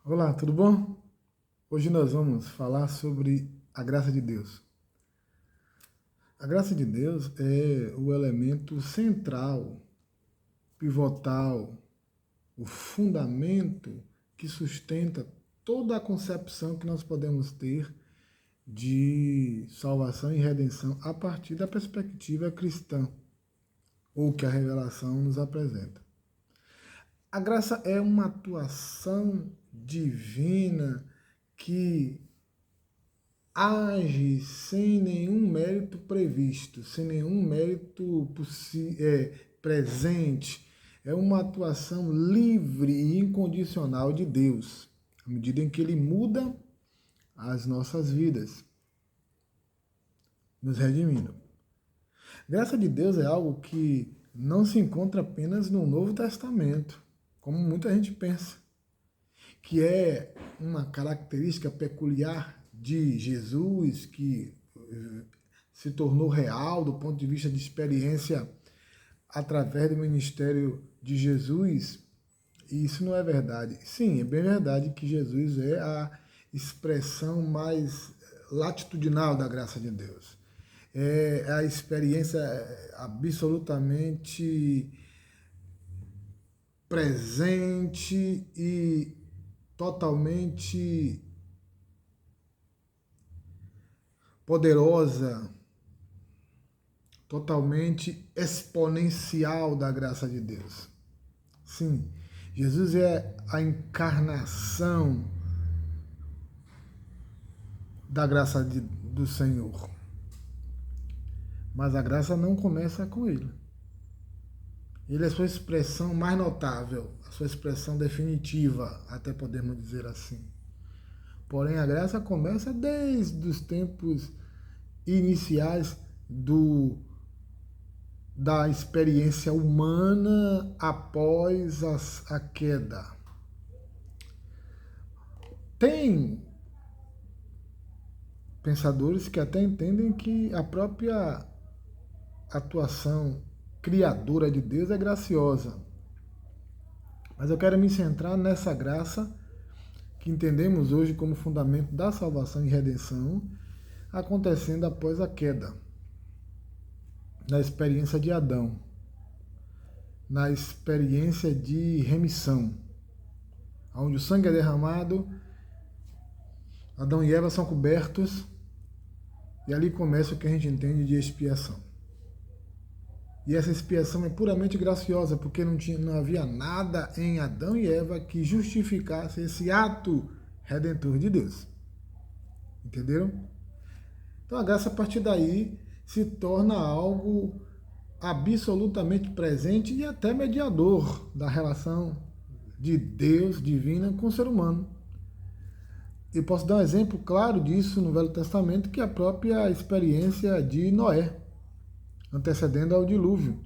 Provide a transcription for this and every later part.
Olá, tudo bom? Hoje nós vamos falar sobre a graça de Deus. A graça de Deus é o elemento central, pivotal, o fundamento que sustenta toda a concepção que nós podemos ter de salvação e redenção a partir da perspectiva cristã, ou que a revelação nos apresenta. A graça é uma atuação divina que age sem nenhum mérito previsto, sem nenhum mérito presente. É uma atuação livre e incondicional de Deus, à medida em que Ele muda as nossas vidas, nos redimindo. Graça de Deus é algo que não se encontra apenas no Novo Testamento, como muita gente pensa, que é uma característica peculiar de Jesus, que se tornou real do ponto de vista de experiência através do ministério de Jesus. E isso não é verdade. Sim, é bem verdade que Jesus é a expressão mais latitudinal da graça de Deus. É a experiência absolutamente presente e totalmente poderosa, totalmente exponencial da graça de Deus. Sim, Jesus é a encarnação da graça do Senhor. Mas a graça não começa com ele. Ele é a sua expressão mais notável, a sua expressão definitiva, até podemos dizer assim. Porém, a graça começa desde os tempos iniciais da experiência humana após a queda. Tem pensadores que até entendem que a própria atuação criadora de Deus é graciosa. Mas eu quero me centrar nessa graça que entendemos hoje como fundamento da salvação e redenção, acontecendo após a queda, na experiência de Adão, na experiência de remissão, onde o sangue é derramado, Adão e Eva são cobertos, e ali começa o que a gente entende de expiação. E essa expiação é puramente graciosa, porque não havia nada em Adão e Eva que justificasse esse ato redentor de Deus. Entenderam? Então a graça a partir daí se torna algo absolutamente presente e até mediador da relação de Deus divina com o ser humano. E posso dar um exemplo claro disso no Velho Testamento, que é a própria experiência de Noé, antecedendo ao dilúvio.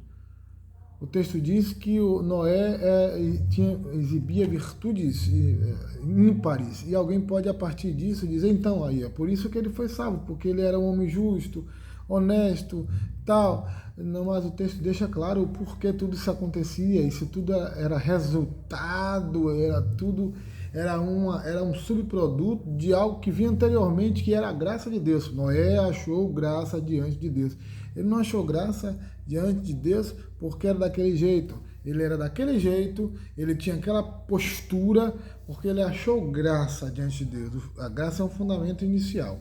O texto diz que o Noé exibia virtudes ímpares, e alguém pode, a partir disso, dizer, então, aí, é por isso que ele foi salvo, porque ele era um homem justo, honesto, tal. Não, mas o texto deixa claro o porquê tudo isso acontecia, isso tudo era resultado, era um subproduto de algo que vinha anteriormente, que era a graça de Deus. Noé achou graça diante de Deus. Ele não achou graça diante de Deus porque era daquele jeito. Ele era daquele jeito, ele tinha aquela postura, porque ele achou graça diante de Deus. A graça é um fundamento inicial.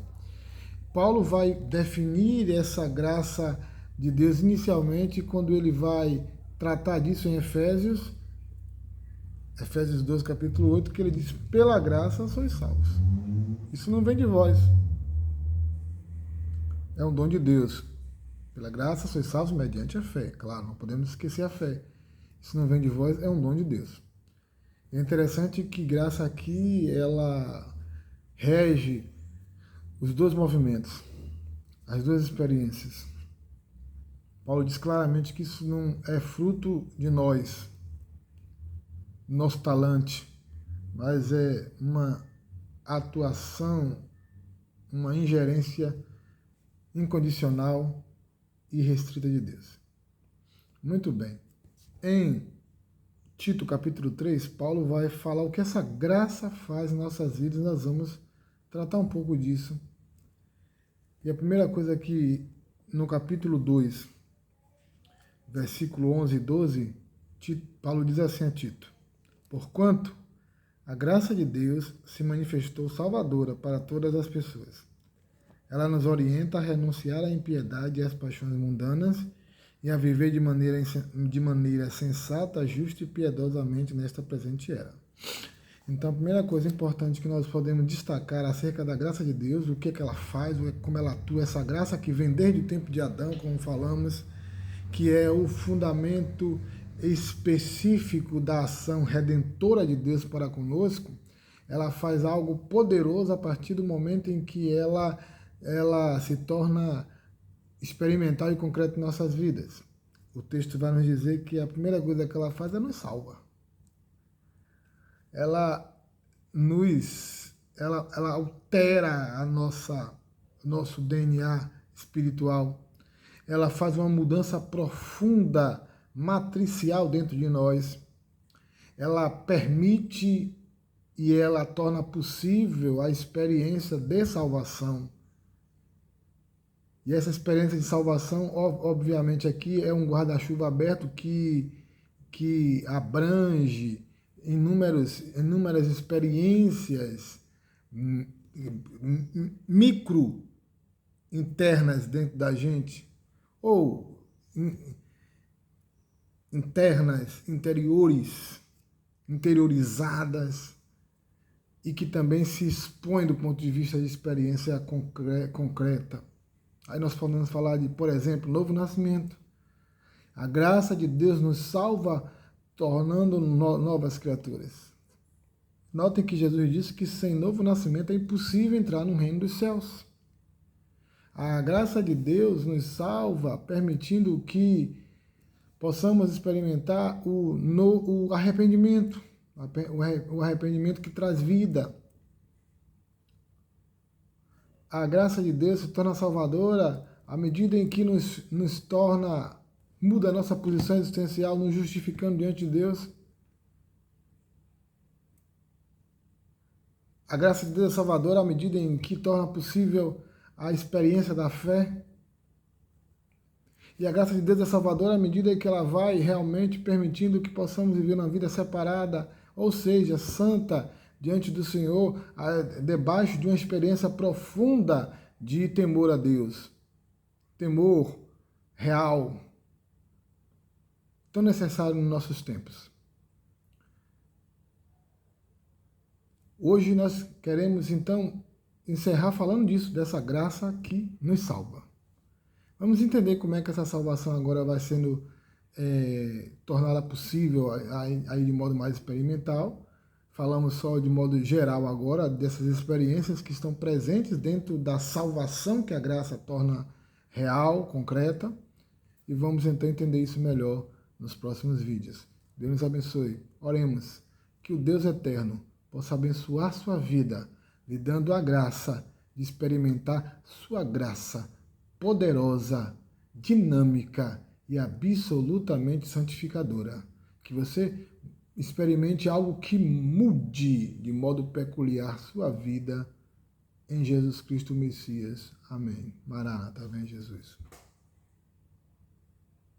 Paulo vai definir essa graça de Deus inicialmente quando ele vai tratar disso em Efésios 12, capítulo 8, que ele diz, pela graça sois salvos. Isso não vem de vós. É um dom de Deus. Pela graça sois salvos mediante a fé. Claro, não podemos esquecer a fé. Isso não vem de vós, é um dom de Deus. É interessante que graça aqui, ela rege os dois movimentos, as duas experiências. Paulo diz claramente que isso não é fruto de nós, nosso talante, mas é uma atuação, uma ingerência incondicional e restrita de Deus. Muito bem. Em Tito, capítulo 3, Paulo vai falar o que essa graça faz em nossas vidas, nós vamos tratar um pouco disso. E a primeira coisa que no capítulo 2, versículo 11 e 12, Paulo diz assim a Tito: porquanto a graça de Deus se manifestou salvadora para todas as pessoas. Ela nos orienta a renunciar à impiedade e às paixões mundanas e a viver de maneira sensata, justa e piedosamente nesta presente era. Então, a primeira coisa importante que nós podemos destacar acerca da graça de Deus, o que ela faz, como ela atua, essa graça que vem desde o tempo de Adão, como falamos, que é o fundamento específico da ação redentora de Deus para conosco, ela faz algo poderoso a partir do momento em que ela se torna experimental e concreto em nossas vidas. O texto vai nos dizer que a primeira coisa que ela faz é nos salva. Ela altera nosso DNA espiritual. Ela faz uma mudança profunda, matricial dentro de nós. Ela permite e ela torna possível a experiência de salvação. E essa experiência de salvação, obviamente, aqui é um guarda-chuva aberto que abrange inúmeras experiências micro internas dentro da gente, ou internas, interiorizadas, e que também se expõem do ponto de vista de experiência concreta. Aí nós podemos falar de, por exemplo, novo nascimento. A graça de Deus nos salva, tornando novas criaturas. Notem que Jesus disse que sem novo nascimento é impossível entrar no reino dos céus. A graça de Deus nos salva, permitindo que possamos experimentar o arrependimento, o arrependimento que traz vida. A graça de Deus se torna salvadora à medida em que nos torna, muda a nossa posição existencial, nos justificando diante de Deus. A graça de Deus é salvadora à medida em que torna possível a experiência da fé. E a graça de Deus é salvadora à medida em que ela vai realmente permitindo que possamos viver uma vida separada, ou seja, santa, diante do Senhor, debaixo de uma experiência profunda de temor a Deus. Temor real, tão necessário nos nossos tempos. Hoje nós queremos, então, encerrar falando disso, dessa graça que nos salva. Vamos entender como é que essa salvação agora vai sendo tornada possível aí de modo mais experimental. Falamos só de modo geral agora dessas experiências que estão presentes dentro da salvação que a graça torna real, concreta. E vamos então entender isso melhor nos próximos vídeos. Deus nos abençoe. Oremos que o Deus eterno possa abençoar sua vida, lhe dando a graça de experimentar sua graça poderosa, dinâmica e absolutamente santificadora. Que você experimente algo que mude de modo peculiar sua vida em Jesus Cristo Messias. Amém. Maranata, vem Jesus.